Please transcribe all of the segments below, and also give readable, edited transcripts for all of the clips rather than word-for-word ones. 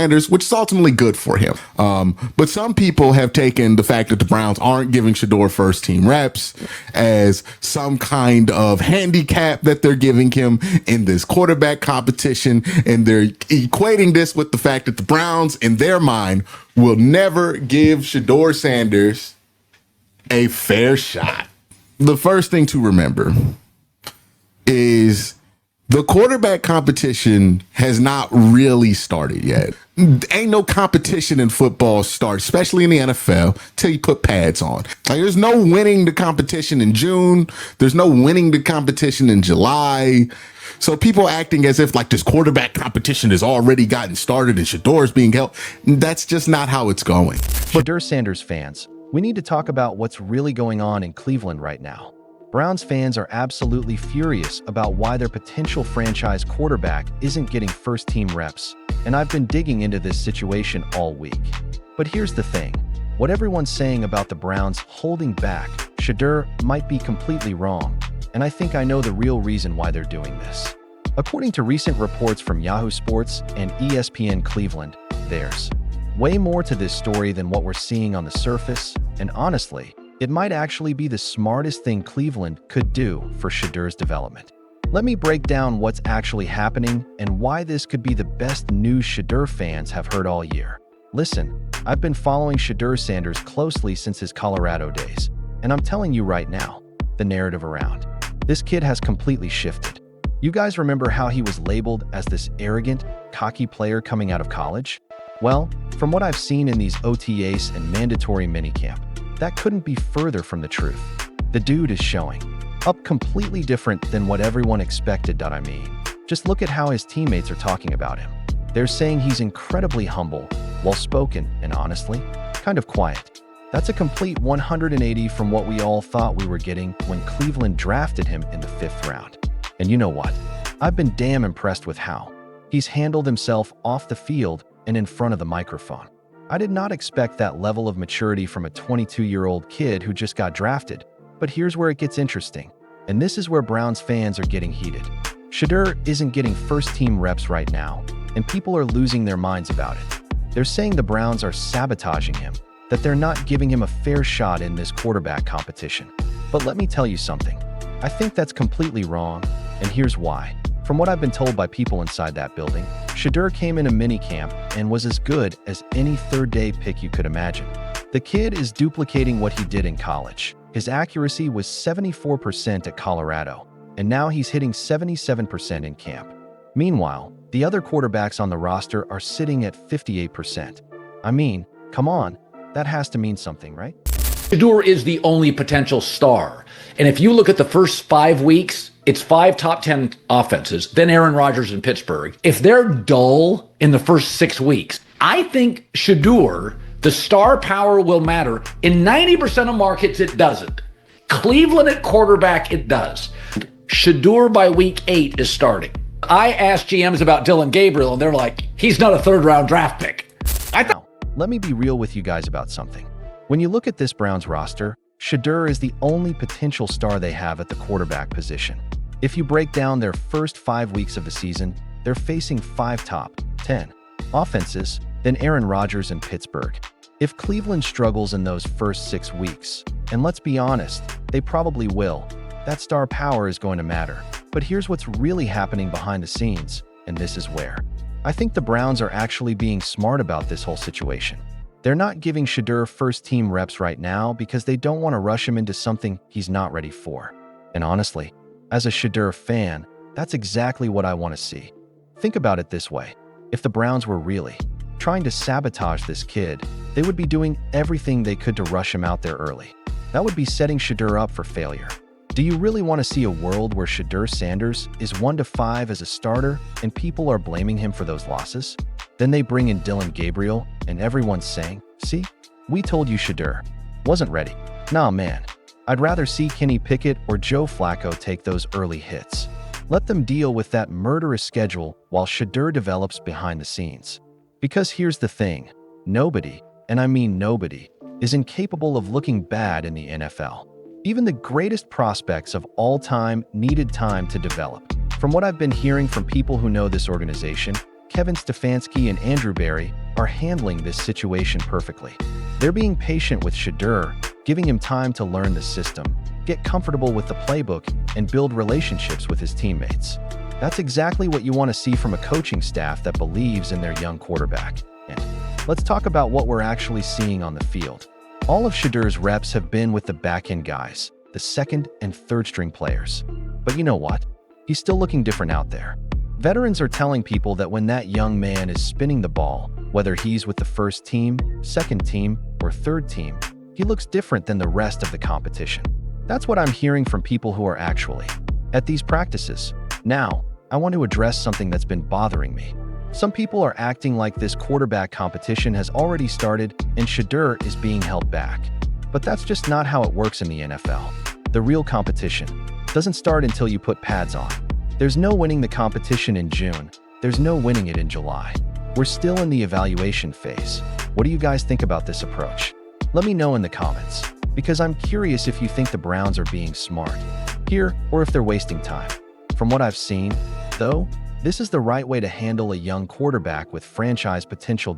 Sanders, which is ultimately good for him. But some people have taken the fact that the Browns aren't giving Shedeur first team reps as some kind of handicap that they're giving him in this quarterback competition. And they're equating this with the fact that the Browns, in their mind, will never give Shedeur Sanders a fair shot. The first thing to remember is the quarterback competition has not really started yet. Ain't no competition in football start, especially in the NFL, till you put pads on. Like, there's no winning the competition in June. There's no winning the competition in July. So people acting as if like this quarterback competition has already gotten started and Shedeur's being held. That's just not how it's going. Shedeur Sanders fans, we need to talk about what's really going on in Cleveland right now. Browns fans are absolutely furious about why their potential franchise quarterback isn't getting first-team reps, and I've been digging into this situation all week. But here's the thing. What everyone's saying about the Browns holding back Shedeur might be completely wrong, and I think I know the real reason why they're doing this. According to recent reports from Yahoo Sports and ESPN Cleveland, there's way more to this story than what we're seeing on the surface, and honestly, it might actually be the smartest thing Cleveland could do for Shedeur's development. Let me break down what's actually happening and why this could be the best news Shedeur fans have heard all year. Listen, I've been following Shedeur Sanders closely since his Colorado days, and I'm telling you right now, the narrative around this kid has completely shifted. You guys remember how he was labeled as this arrogant, cocky player coming out of college? Well, from what I've seen in these OTAs and mandatory minicamp, that couldn't be further from the truth. The dude is showing up completely different than what everyone expected. I mean, just look at how his teammates are talking about him. They're saying he's incredibly humble, well-spoken, and honestly, kind of quiet. That's a complete 180 from what we all thought we were getting when Cleveland drafted him in the 5th round. And you know what? I've been damn impressed with how he's handled himself off the field and in front of the microphone. I did not expect that level of maturity from a 22-year-old kid who just got drafted. But here's where it gets interesting, and this is where Browns fans are getting heated. Shedeur isn't getting first-team reps right now, and people are losing their minds about it. They're saying the Browns are sabotaging him, that they're not giving him a fair shot in this quarterback competition. But let me tell you something. I think that's completely wrong, and here's why. From what I've been told by people inside that building, Shedeur came in a minicamp and was as good as any third-day pick you could imagine. The kid is duplicating what he did in college. His accuracy was 74% at Colorado, and now he's hitting 77% in camp. Meanwhile, the other quarterbacks on the roster are sitting at 58%. I mean, come on, that has to mean something, right? Shedeur is the only potential star. And if you look at the first 5 weeks, it's 5 top 10 offenses, then Aaron Rodgers in Pittsburgh. If they're dull in the first 6 weeks, I think Shedeur, the star power will matter. In 90% of markets, it doesn't. Cleveland at quarterback, it does. Shedeur by week 8 is starting. I asked GMs about Dylan Gabriel, and they're like, he's not a third-round draft pick. Now, let me be real with you guys about something. When you look at this Browns roster, Shedeur is the only potential star they have at the quarterback position. If you break down their first 5 weeks of the season, they're facing 5 top 10 offenses, then Aaron Rodgers in Pittsburgh. If Cleveland struggles in those first 6 weeks, and let's be honest, they probably will, that star power is going to matter. But here's what's really happening behind the scenes, and this is where I think the Browns are actually being smart about this whole situation. They're not giving Shedeur first-team reps right now because they don't want to rush him into something he's not ready for. And honestly, as a Shedeur fan, that's exactly what I want to see. Think about it this way. If the Browns were really trying to sabotage this kid, they would be doing everything they could to rush him out there early. That would be setting Shedeur up for failure. Do you really want to see a world where Shedeur Sanders is 1-5 as a starter and people are blaming him for those losses? Then they bring in Dylan Gabriel and everyone's saying, see, we told you Shedeur wasn't ready. Nah, man. I'd rather see Kenny Pickett or Joe Flacco take those early hits. Let them deal with that murderous schedule while Shedeur develops behind the scenes. Because here's the thing, nobody, and I mean nobody, is incapable of looking bad in the NFL. Even the greatest prospects of all time needed time to develop. From what I've been hearing from people who know this organization, Kevin Stefanski and Andrew Berry are handling this situation perfectly. They're being patient with Shedeur, giving him time to learn the system, get comfortable with the playbook, and build relationships with his teammates. That's exactly what you want to see from a coaching staff that believes in their young quarterback. And let's talk about what we're actually seeing on the field. All of Shedeur's reps have been with the back-end guys, the second and third string players. But you know what? He's still looking different out there. Veterans are telling people that when that young man is spinning the ball, whether he's with the first team, second team, or third team, he looks different than the rest of the competition. That's what I'm hearing from people who are actually at these practices. Now, I want to address something that's been bothering me. Some people are acting like this quarterback competition has already started and Shedeur is being held back. But that's just not how it works in the NFL. The real competition doesn't start until you put pads on. There's no winning the competition in June. There's no winning it in July. We're still in the evaluation phase. What do you guys think about this approach? Let me know in the comments, because I'm curious if you think the Browns are being smart here or if they're wasting time. From what I've seen, though, this is the right way to handle a young quarterback with franchise potential.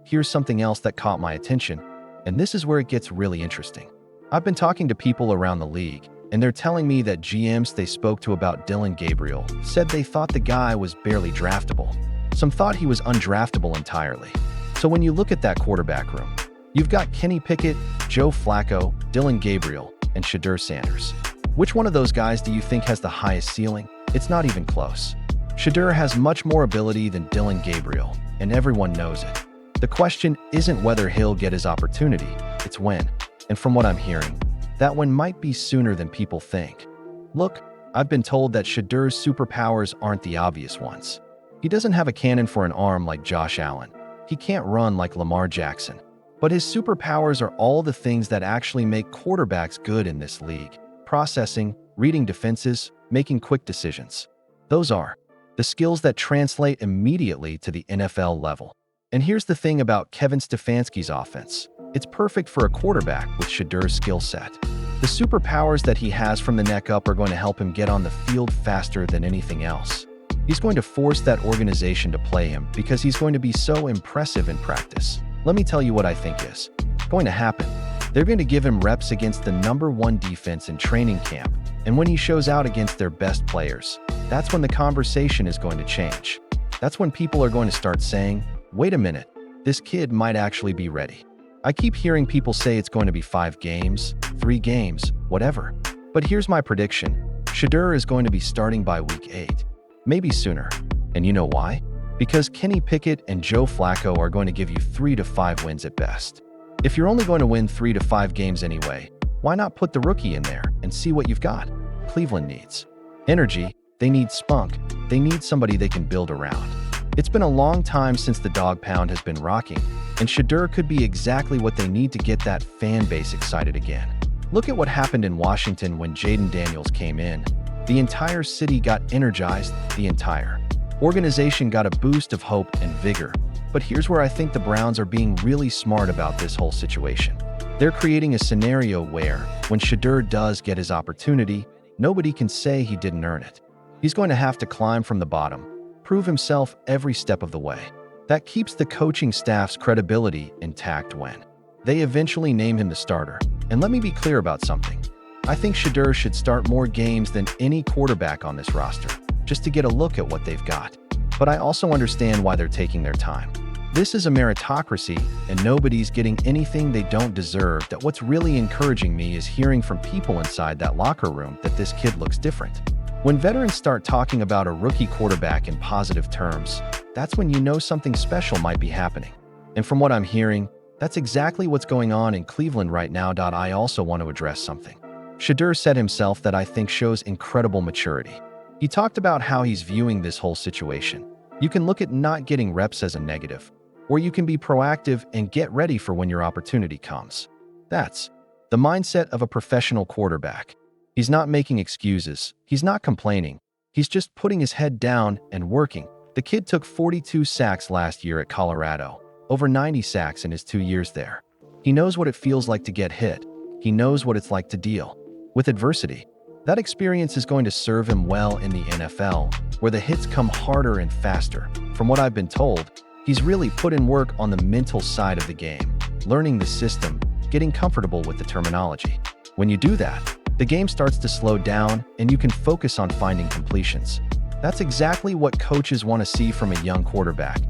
Here's something else that caught my attention, and this is where it gets really interesting. I've been talking to people around the league, and they're telling me that GMs they spoke to about Dillon Gabriel said they thought the guy was barely draftable. Some thought he was undraftable entirely. So when you look at that quarterback room, you've got Kenny Pickett, Joe Flacco, Dillon Gabriel, and Shedeur Sanders. Which one of those guys do you think has the highest ceiling? It's not even close. Shedeur has much more ability than Dillon Gabriel, and everyone knows it. The question isn't whether he'll get his opportunity, it's when. And from what I'm hearing, that one might be sooner than people think. Look, I've been told that Shedeur's superpowers aren't the obvious ones. He doesn't have a cannon for an arm like Josh Allen. He can't run like Lamar Jackson. But his superpowers are all the things that actually make quarterbacks good in this league. Processing, reading defenses, making quick decisions. Those are the skills that translate immediately to the NFL level. And here's the thing about Kevin Stefanski's offense. It's perfect for a quarterback with Shedeur's skill set. The superpowers that he has from the neck up are going to help him get on the field faster than anything else. He's going to force that organization to play him because he's going to be so impressive in practice. Let me tell you what I think is going to happen. They're going to give him reps against the #1 defense in training camp, and when he shows out against their best players, that's when the conversation is going to change. That's when people are going to start saying, wait a minute, this kid might actually be ready. I keep hearing people say it's going to be 5 games, 3 games, whatever. But here's my prediction. Shedeur is going to be starting by week 8, maybe sooner. And you know why? Because Kenny Pickett and Joe Flacco are going to give you 3 to 5 wins at best. If you're only going to win 3 to 5 games anyway, why not put the rookie in there and see what you've got? Cleveland needs energy, they need spunk, they need somebody they can build around. It's been a long time since the dog pound has been rocking, and Shedeur could be exactly what they need to get that fan base excited again. Look at what happened in Washington when Jaden Daniels came in. The entire city got energized, the entire organization got a boost of hope and vigor. But here's where I think the Browns are being really smart about this whole situation. They're creating a scenario where, when Shedeur does get his opportunity, nobody can say he didn't earn it. He's going to have to climb from the bottom, prove himself every step of the way. That keeps the coaching staff's credibility intact when they eventually name him the starter. And let me be clear about something. I think Shedeur should start more games than any quarterback on this roster, just to get a look at what they've got. But I also understand why they're taking their time. This is a meritocracy, and nobody's getting anything they don't deserve. That what's really encouraging me is hearing from people inside that locker room that this kid looks different. When veterans start talking about a rookie quarterback in positive terms, that's when you know something special might be happening. And from what I'm hearing, that's exactly what's going on in Cleveland right now. I also want to address something Shedeur said himself that I think shows incredible maturity. He talked about how he's viewing this whole situation. You can look at not getting reps as a negative, or you can be proactive and get ready for when your opportunity comes. That's the mindset of a professional quarterback. He's not making excuses. He's not complaining. He's just putting his head down and working. The kid took 42 sacks last year at Colorado, over 90 sacks in his 2 years there. He knows what it feels like to get hit. He knows what it's like to deal with adversity. That experience is going to serve him well in the NFL, where the hits come harder and faster. From what I've been told, he's really put in work on the mental side of the game, learning the system, getting comfortable with the terminology. When you do that, the game starts to slow down and you can focus on finding completions. That's exactly what coaches want to see from a young quarterback.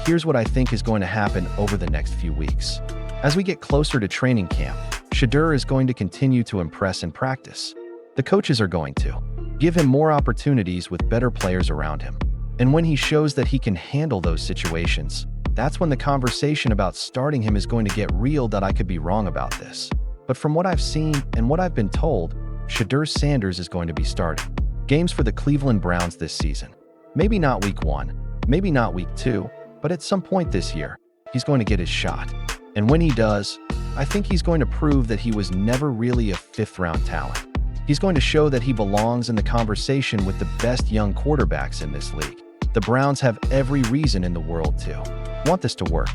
Here's what I think is going to happen over the next few weeks. As we get closer to training camp, Shedeur is going to continue to impress in practice. The coaches are going to give him more opportunities with better players around him. And when he shows that he can handle those situations, that's when the conversation about starting him is going to get real. That I could be wrong about this. But from what I've seen and what I've been told, Shedeur Sanders is going to be starting games for the Cleveland Browns this season. Maybe not week 1, maybe not week 2, but at some point this year, he's going to get his shot. And when he does, I think he's going to prove that he was never really a fifth-round talent. He's going to show that he belongs in the conversation with the best young quarterbacks in this league. The Browns have every reason in the world to want this to work.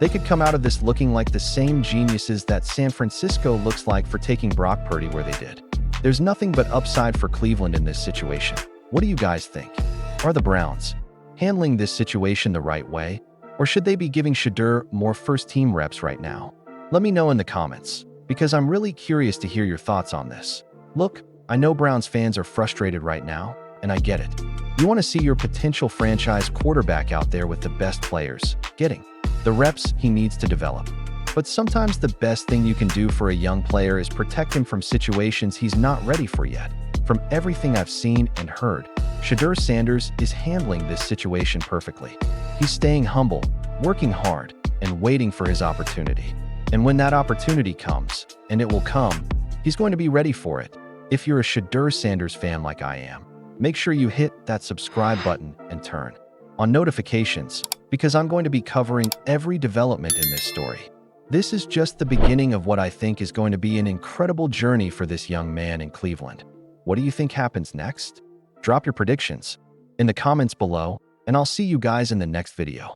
They could come out of this looking like the same geniuses that San Francisco looks like for taking Brock Purdy where they did. There's nothing but upside for Cleveland in this situation. What do you guys think? Are the Browns handling this situation the right way? Or should they be giving Shedeur more first-team reps right now? Let me know in the comments, because I'm really curious to hear your thoughts on this. Look, I know Browns fans are frustrated right now, and I get it. You want to see your potential franchise quarterback out there with the best players, getting the reps he needs to develop. But sometimes the best thing you can do for a young player is protect him from situations he's not ready for yet. From everything I've seen and heard, Shedeur Sanders is handling this situation perfectly. He's staying humble, working hard, and waiting for his opportunity. And when that opportunity comes, and it will come, he's going to be ready for it. If you're a Shedeur Sanders fan like I am, make sure you hit that subscribe button and turn on notifications, because I'm going to be covering every development in this story. This is just the beginning of what I think is going to be an incredible journey for this young man in Cleveland. What do you think happens next? Drop your predictions in the comments below, and I'll see you guys in the next video.